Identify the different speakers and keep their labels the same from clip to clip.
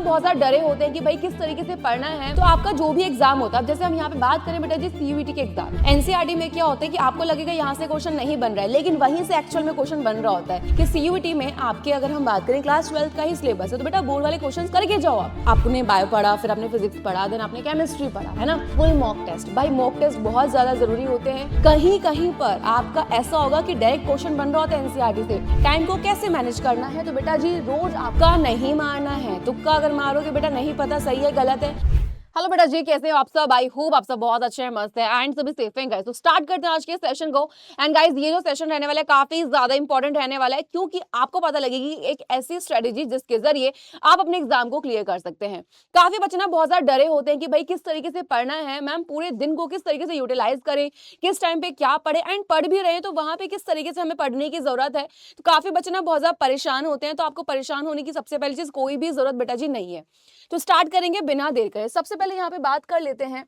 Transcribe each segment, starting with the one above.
Speaker 1: बहुत ज्यादा डरे होते हैं कि भाई किस तरीके से पढ़ना है। तो आपका जो भी एग्जाम होता है, जैसे हम यहाँ पे बात करें बेटा जी सीयूईटी के एग्जाम, एनसीईआरटी में क्या होता है कि आपको लगेगा यहाँ से क्वेश्चन नहीं बन रहा है, लेकिन वहीं से एक्चुअल में क्वेश्चन बन रहा होता है कि सीयूईटी में आपके अगर हम बात करें क्लास 12 का ही सिलेबस है, तो बेटा बोर्ड वाले क्वेश्चन करके जाओ। आपने बायो पढ़ा, फिर आपने फिजिक्स पढ़ा, देन आपने केमिस्ट्री पढ़ा, है ना, फुल मॉक टेस्ट। भाई मॉक टेस्ट बहुत ज्यादा जरूरी होते हैं। कहीं कहीं पर आपका ऐसा होगा कि डायरेक्ट क्वेश्चन बन रहा होता है एनसीईआरटी से। टाइम को कैसे मैनेज करना है, तो बेटा जी रोज आपका नहीं मारना है, तुक्का अगर मारोगे बेटा नहीं पता सही है गलत है। हेलो बेटा जी, कैसे हो आप सब? आई होप आप सब बहुत अच्छे हैं, मस्त है एंड सभी सेफ हैं गाइस। तो स्टार्ट करते हैं आज के सेशन को। एंड गाइस ये जो सेशन रहने वाला है काफी ज्यादा इंपॉर्टेंट रहने वाला है, क्योंकि आपको पता लगेगी एक ऐसी स्ट्रेटेजी जिसके जरिए आप अपने एग्जाम को क्लियर कर सकते हैं। काफी बच्चे ना बहुत ज्यादा डरे होते हैं कि भाई किस तरीके से पढ़ना है, मैम पूरे दिन को किस तरीके से यूटिलाइज करें, किस टाइम पे क्या पढ़े, एंड पढ़ भी रहे हैं तो वहां पे किस तरीके से हमें पढ़ने की जरूरत है। तो काफी बच्चे ना बहुत ज्यादा परेशान होते हैं। तो आपको परेशान होने की सबसे पहली चीज कोई भी जरूरत बेटा जी नहीं है। तो स्टार्ट करेंगे बिना देर करे। सबसे पहले यहाँ पे बात कर लेते हैं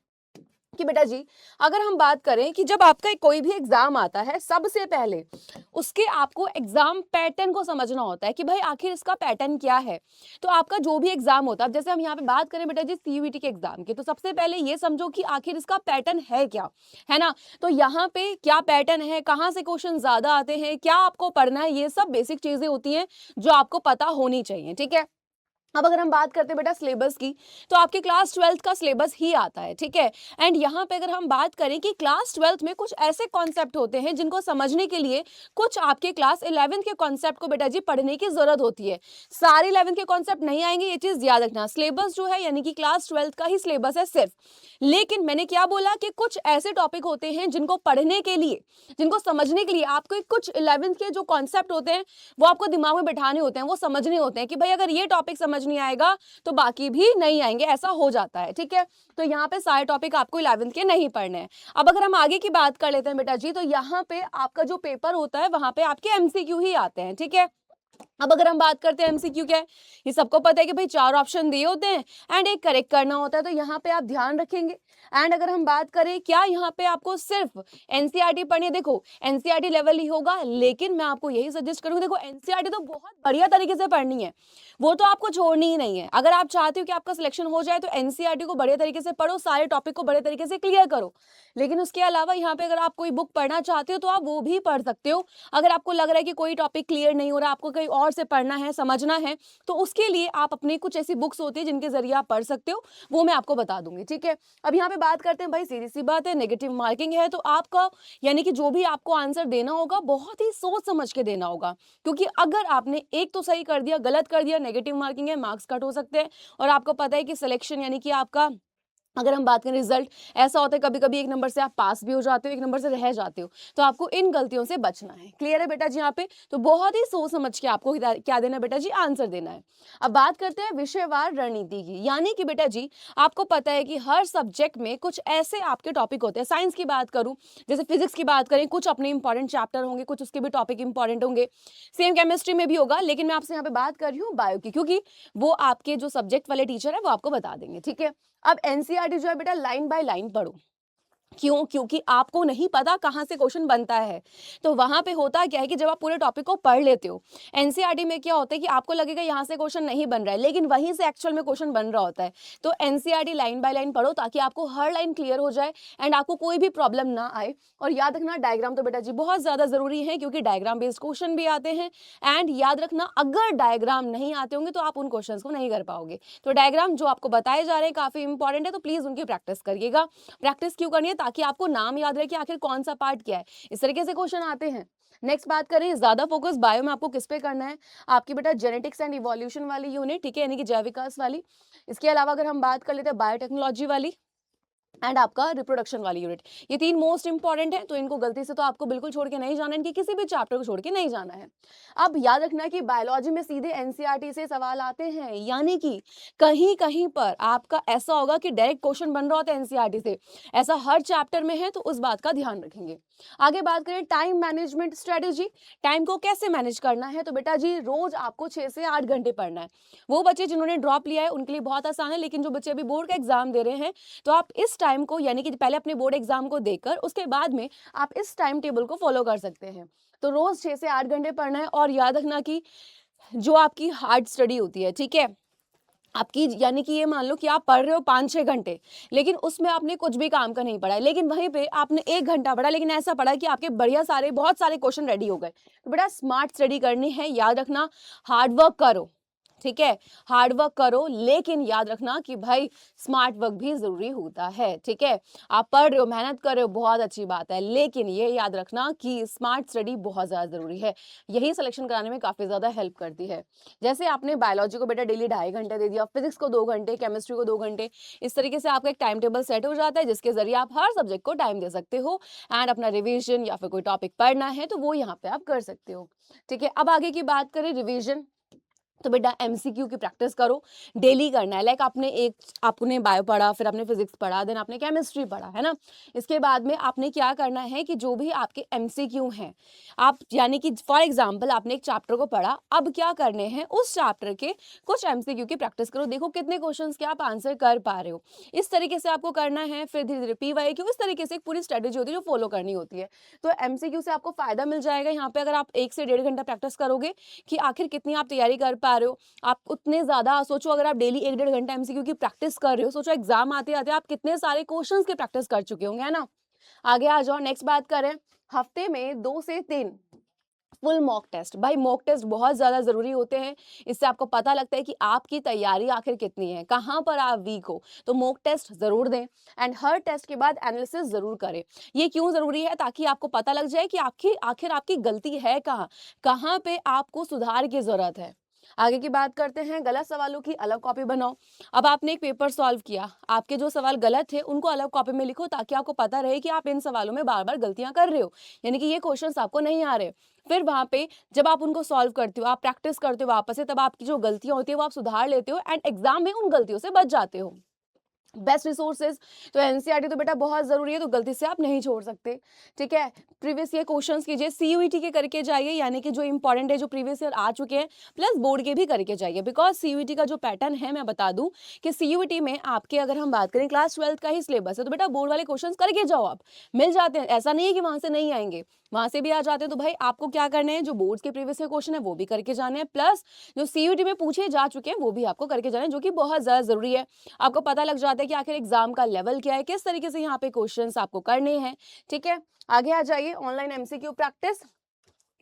Speaker 1: कि बेटा जी अगर हम बात करें कि जब आपका कोई भी एग्जाम आता है, सबसे पहले उसके आपको एग्जाम पैटर्न को समझना होता है कि भाई आखिर इसका पैटर्न क्या है। तो आपका जो भी एग्जाम होता है, जैसे हम यहाँ पे बात करें बेटा जी सीयूईटी के एग्जाम की, तो सबसे पहले ये समझो कि आखिर इसका पैटर्न है क्या, है ना। तो यहाँ पे क्या पैटर्न है, कहाँ से क्वेश्चन ज्यादा आते हैं, क्या आपको पढ़ना है, ये सब बेसिक चीजें होती हैं जो आपको पता होनी चाहिए, ठीक है। अब अगर हम बात करते हैं बेटा सिलेबस की, तो आपके क्लास 12 का सिलेबस ही आता है, ठीक है। एंड यहाँ पे अगर हम बात करें कि क्लास 12 में कुछ ऐसे कॉन्सेप्ट होते हैं जिनको समझने के लिए कुछ आपके क्लास 11 के कॉन्सेप्ट को बेटा जी पढ़ने की जरूरत होती है। सारे 11 के कॉन्सेप्ट नहीं आएंगे, ये चीज याद रखना। सिलेबस जो है यानी कि क्लास 12 का ही सिलेबस है सिर्फ, लेकिन मैंने क्या बोला कि कुछ ऐसे टॉपिक होते हैं जिनको पढ़ने के लिए, जिनको समझने के लिए आपको कुछ 11 के जो कॉन्सेप्ट होते हैं वो आपको दिमाग में बैठाने होते हैं, वो समझने होते हैं कि भाई अगर ये टॉपिक समझ नहीं आएगा तो बाकी भी नहीं आएंगे, ऐसा हो जाता है, ठीक है। तो यहाँ पे सारे टॉपिक आपको 11th के नहीं पढ़ने हैं। अब अगर हम आगे की बात कर लेते हैं बेटा जी, तो यहाँ पे आपका जो पेपर होता है वहां पे आपके एमसीक्यू ही आते हैं, ठीक है। अब अगर हम बात करते हैं एमसीक्यू क्या है, ये सबको पता है कि भाई 4 ऑप्शन दिए होते हैं एंड एक करेक्ट करना होता है, तो यहाँ पे आप ध्यान रखेंगे। एंड अगर हम बात करें क्या यहाँ पे आपको सिर्फ एनसीईआरटी पढ़नी है, देखो एनसीईआरटी लेवल ही होगा, लेकिन मैं आपको यही सजेस्ट करूंगी, देखो एनसीईआरटी तो बहुत बढ़िया तरीके से पढ़नी है, वो तो आपको छोड़नी ही नहीं है। अगर आप चाहते हो कि आपका सिलेक्शन हो जाए तो एनसीईआरटी को बढ़िया तरीके से पढ़ो, सारे टॉपिक को बढ़िया तरीके से क्लियर करो। लेकिन उसके अलावा यहाँ पे अगर आप कोई बुक पढ़ना चाहते हो तो आप वो भी पढ़ सकते हो। अगर आपको लग रहा है कि कोई टॉपिक क्लियर नहीं हो रहा, आपको कहीं और से पढ़ना है, समझना है, तो उसके लिए आप अपने कुछ ऐसी बुक्स होती है जिनके जरिए आप पढ़ सकते हो, वो मैं आपको बता दूंगी, ठीक है। अब यहाँ पे बात करते हैं, भाई सीधी सी बात है, नेगेटिव मार्किंग है तो आपका यानी कि जो भी आपको आंसर देना होगा बहुत ही सोच समझ के देना होगा, क्योंकि अगर आपने एक तो सही कर दिया, गलत कर दिया, नेगेटिव मार्किंग है, मार्क्स कट हो सकते हैं। और आपको पता है कि सिलेक्शन यानी कि आपका अगर हम बात करें रिजल्ट, ऐसा होता है कभी कभी एक नंबर से आप पास भी हो जाते हो, एक नंबर से रह जाते हो, तो आपको इन गलतियों से बचना है। क्लियर है बेटा जी यहाँ पे? तो बहुत ही सोच समझ के आपको क्या देना है बेटा जी, आंसर देना है। अब बात करते हैं विषयवार रणनीति की, यानी कि बेटा जी आपको पता है कि हर सब्जेक्ट में कुछ ऐसे आपके टॉपिक होते हैं। साइंस की बात करूं, जैसे फिजिक्स की बात करें, कुछ अपने इंपॉर्टेंट चैप्टर होंगे, कुछ उसके भी टॉपिक इंपॉर्टेंट होंगे। सेम केमिस्ट्री में भी होगा, लेकिन मैं आपसे यहाँ पे बात कर रही हूँ बायो की, क्योंकि वो आपके जो सब्जेक्ट वाले टीचर है वो आपको बता देंगे, ठीक है। अब एनसीईआरटी जो है बेटा लाइन बाय लाइन पढ़ो। क्यों? क्योंकि आपको नहीं पता कहां से क्वेश्चन बनता है। तो वहां पे होता क्या है कि जब आप पूरे टॉपिक को पढ़ लेते हो, एनसीईआरटी में क्या होता है कि आपको लगेगा यहां से क्वेश्चन नहीं बन रहा है, लेकिन वहीं से एक्चुअल में क्वेश्चन बन रहा होता है। तो एनसीईआरटी लाइन बाय लाइन पढ़ो ताकि आपको हर लाइन क्लियर हो जाए एंड आपको कोई भी प्रॉब्लम ना आए। और याद रखना डायग्राम तो बेटा जी बहुत ज्यादा जरूरी है, क्योंकि डायग्राम बेस्ड क्वेश्चन भी आते हैं। एंड याद रखना अगर डायग्राम नहीं आते होंगे तो आप उन क्वेश्चन को नहीं कर पाओगे। तो डायग्राम जो आपको बताए जा रहे हैं काफी इंपॉर्टेंट है, तो प्लीज उनकी प्रैक्टिस करिएगा। प्रैक्टिस क्यों करनी है? ताकि आपको नाम याद रहे कि आखिर कौन सा पार्ट क्या है, इस तरीके से क्वेश्चन आते हैं। नेक्स्ट बात करें, ज्यादा फोकस बायो में आपको किस पे करना है, आपकी बेटा जेनेटिक्स एंड इवोल्यूशन वाली यूनिट, ठीक है, यानी कि जैव विकास वाली। इसके अलावा अगर हम बात कर लेते हैं बायोटेक्नोलॉजी वाली एंड आपका रिप्रोडक्शन वाली यूनिट, ये 3 मोस्ट इंपॉर्टेंट है। तो इनको गलती से तो आपको बिल्कुल छोड़ के नहीं जाना है, इनके किसी भी चैप्टर को छोड़ के नहीं जाना है। अब याद रखना कि बायोलॉजी में सीधे एनसीईआरटी से सवाल आते हैं, यानी कि कहीं कहीं पर आपका ऐसा होगा कि डायरेक्ट क्वेश्चन बन रहा होता है एनसीईआरटी से, ऐसा हर चैप्टर में है, तो उस बात का ध्यान रखेंगे। आगे बात करें टाइम मैनेजमेंट स्ट्रेटेजी, टाइम को कैसे मैनेज करना है, तो बेटा जी रोज आपको 6 से 8 घंटे पढ़ना है। वो बच्चे जिन्होंने ड्रॉप लिया है उनके लिए बहुत आसान है, लेकिन जो बच्चे अभी बोर्ड का एग्जाम दे रहे हैं, तो आप इस टाइम को यानी कि पहले अपने बोर्ड एग्जाम को देकर उसके बाद में आप इस टाइम टेबल को फॉलो कर सकते हैं। तो रोज 6 से 8 घंटे पढ़ना है। और याद रखना कि जो आपकी हार्ड स्टडी होती है, ठीक है, आपकी यानी कि ये मान लो कि आप पढ़ रहे हो 5-6 घंटे, लेकिन उसमें आपने कुछ भी काम का नहीं पढ़ा है, लेकिन वहीं पे आपने 1 घंटा पढ़ा, लेकिन ऐसा पढ़ा कि आपके बढ़िया सारे बहुत सारे क्वेश्चन रेडी हो गए। तो बेटा स्मार्ट स्टडी करनी है, याद रखना हार्ड वर्क करो, ठीक है? हार्ड वर्क करो, लेकिन याद रखना कि भाई स्मार्ट वर्क भी ज़रूरी होता है, ठीक है? आप पढ़ रहे हो, मेहनत कर रहे हो, बहुत अच्छी बात है, लेकिन ये याद रखना कि स्मार्ट स्टडी बहुत ज़्यादा ज़रूरी है। यही सिलेक्शन कराने में काफ़ी ज़्यादा हेल्प करती है। जैसे आपने बायोलॉजी को बेटा डेली 2.5 घंटे दे दिया, फिजिक्स को 2 घंटे, केमिस्ट्री को 2 घंटे, इस तरीके से आपका एक टाइम टेबल सेट हो जाता है जिसके ज़रिए आप हर सब्जेक्ट को टाइम दे सकते हो एंड अपना रिवीजन या फिर कोई टॉपिक पढ़ना है तो वो यहाँ पे आप कर सकते हो, ठीक है? अब आगे की बात करें रिवीजन, तो बेटा एमसीक्यू की प्रैक्टिस करो, डेली करना है। लाइक आपने बायो पढ़ा, फिर आपने फिजिक्स पढ़ा, देन आपने केमिस्ट्री पढ़ा, है ना? इसके बाद में आपने क्या करना है कि जो भी आपके एमसीक्यू हैं, आप यानी कि फॉर एग्जांपल आपने एक चैप्टर को पढ़ा, अब क्या करने हैं उस चैप्टर के कुछ एमसीक्यू की प्रैक्टिस करो, देखो कितने क्वेश्चंस के आप आंसर कर पा रहे हो। इस तरीके से आपको करना है, फिर धीरे-धीरे पीवाईक्यू, इस तरीके से एक पूरी स्ट्रेटजी होती है जो फॉलो करनी होती है। तो एमसीक्यू से आपको फायदा मिल जाएगा यहाँ पे, अगर आप 1 से 1.5 घंटा प्रैक्टिस करोगे कि आखिर कितनी आप तैयारी कर पा रहे हो। आप उतने ज़्यादा सोचो, अगर आप डेली 1 डेढ़ घंटा एमसीक्यू की प्रैक्टिस कर रहे हो, सोचो एग्जाम आते-आते आप कितने सारे क्वेश्चंस की प्रैक्टिस कर चुके होंगे, है ना? आगे आ जाओ, नेक्स्ट बात करें, हफ्ते में 2 से 3 फुल मॉक टेस्ट। भाई मॉक टेस्ट बहुत ज़्यादा ज़रूरी होते हैं, इससे आपको पता लगता है कि आपकी तैयारी आखिर कितनी है, कहाँ पर आप वीक हो। तो मॉक टेस्ट ज़रूर दें एंड हर टेस्ट के बाद एनालिसिस ज़रूर करें। ये क्यों ज़रूरी है? ताकि आपको पता लग जाए कि आखिर आपकी गलती है कहाँ, कहाँ पे आपको सुधार की ज़रूरत है। आगे की बात करते हैं, गलत सवालों की अलग कॉपी बनाओ। अब आपने एक पेपर सॉल्व किया, आपके जो सवाल गलत थे उनको अलग कॉपी में लिखो ताकि आपको पता रहे कि आप इन सवालों में बार-बार गलतियां कर रहे हो, यानी कि ये क्वेश्चंस आपको नहीं आ रहे। फिर वहां पे जब आप उनको सॉल्व करते हो, आप प्रैक्टिस करते हो वापस से, तब आपकी जो गलतियां होती है वो आप सुधार लेते हो एंड एग्जाम में उन गलतियों से बच जाते हो। बेस्ट रिसोर्सेज, तो एनसीईआरटी तो बेटा बहुत जरूरी है, तो गलती से आप नहीं छोड़ सकते, ठीक है? प्रीवियस ईयर क्वेश्चंस कीजिए, सीयूईटी के करके जाइए, यानी कि जो इंपॉर्टेंट है, जो प्रीवियस ईयर आ चुके हैं, प्लस बोर्ड के भी करके जाइए। बिकॉज सीयूईटी का जो पैटर्न है, मैं बता दूं कि सीयूईटी में आपके, अगर हम बात करें क्लास 12 का ही सिलेबस है, तो बेटा बोर्ड वाले क्वेश्चन करके जाओ, आप मिल जाते हैं, ऐसा नहीं है कि वहां से नहीं आएंगे, वहां से भी आ जाते हैं। तो भाई आपको क्या करना है, जो बोर्ड के प्रीवियस ईयर क्वेश्चन है वो भी करके जाने हैं, प्लस जो सीयूईटी में पूछे जा चुके हैं वो भी आपको करके जाने हैं, जो कि बहुत ज्यादा जरूरी है। आपको पता लग जाता है कि आखिर एग्जाम का लेवल क्या है, किस तरीके से यहाँ पे क्वेश्चंस आपको करने हैं, ठीक है? आगे आ जाइए, ऑनलाइन एमसीक्यू प्रैक्टिस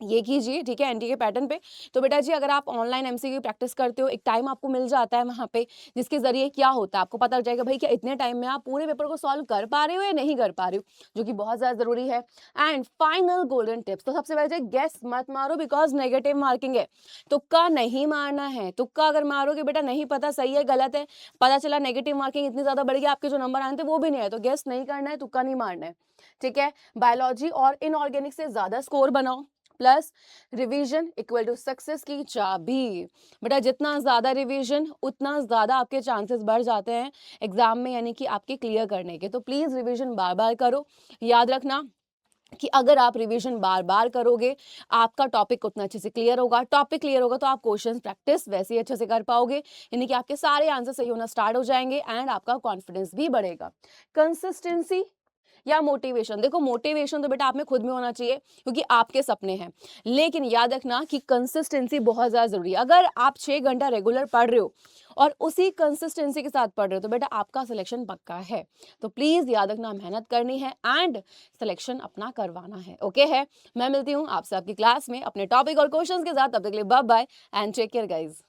Speaker 1: ये कीजिए, ठीक है, एनटीए पैटर्न पे। तो बेटा जी अगर आप ऑनलाइन एमसीक्यू प्रैक्टिस करते हो, एक टाइम आपको मिल जाता है वहाँ पे, जिसके जरिए क्या होता है आपको पता लग जाएगा भाई क्या इतने टाइम में आप पूरे पेपर को सॉल्व कर पा रहे हो या नहीं कर पा रहे हो, जो कि बहुत ज्यादा जरूरी है। एंड फाइनल गोल्डन टिप्स, तो सबसे पहले गेस मत मारो, बिकॉज नेगेटिव मार्किंग है, तुक्का नहीं मारना है। तुक्का अगर मारोगे बेटा, नहीं पता सही है गलत है, पता चला नेगेटिव मार्किंग इतनी ज्यादा बढ़ गई, आपके जो नंबर आए थे वो भी नहीं आए, तो गेस नहीं करना है, तुक्का नहीं मारना है, ठीक है? बायोलॉजी और इनऑर्गेनिक से ज्यादा स्कोर बनाओ, plus revision equal to success की चाबी। बेटा जितना ज्यादा रिवीजन उतना ज्यादा आपके चांसेस बढ़ जाते हैं एग्जाम में, यानी कि आपके क्लियर करने के। तो प्लीज रिवीजन बार बार करो। याद रखना कि अगर आप रिवीजन बार बार करोगे, आपका टॉपिक उतना अच्छे से क्लियर होगा, टॉपिक क्लियर होगा तो आप क्वेश्चन प्रैक्टिस वैसे ही अच्छे से कर पाओगे, यानी कि आपके सारे आंसर सही होना स्टार्ट हो जाएंगे एंड आपका कॉन्फिडेंस भी बढ़ेगा। कंसिस्टेंसी या मोटिवेशन, देखो मोटिवेशन तो बेटा आप में खुद में होना चाहिए क्योंकि आपके सपने हैं, लेकिन याद रखना कि कंसिस्टेंसी बहुत ज़्यादा जरूरी है। अगर आप 6 घंटा रेगुलर पढ़ रहे हो और उसी कंसिस्टेंसी के साथ पढ़ रहे हो तो बेटा आपका सिलेक्शन पक्का है। तो प्लीज याद रखना, मेहनत करनी है एंड सिलेक्शन अपना करवाना है। ओके है, मैं मिलती हूँ आपसे आपकी क्लास में अपने टॉपिक और क्वेश्चंस के साथ, तब तक के लिए bye bye and take care guys.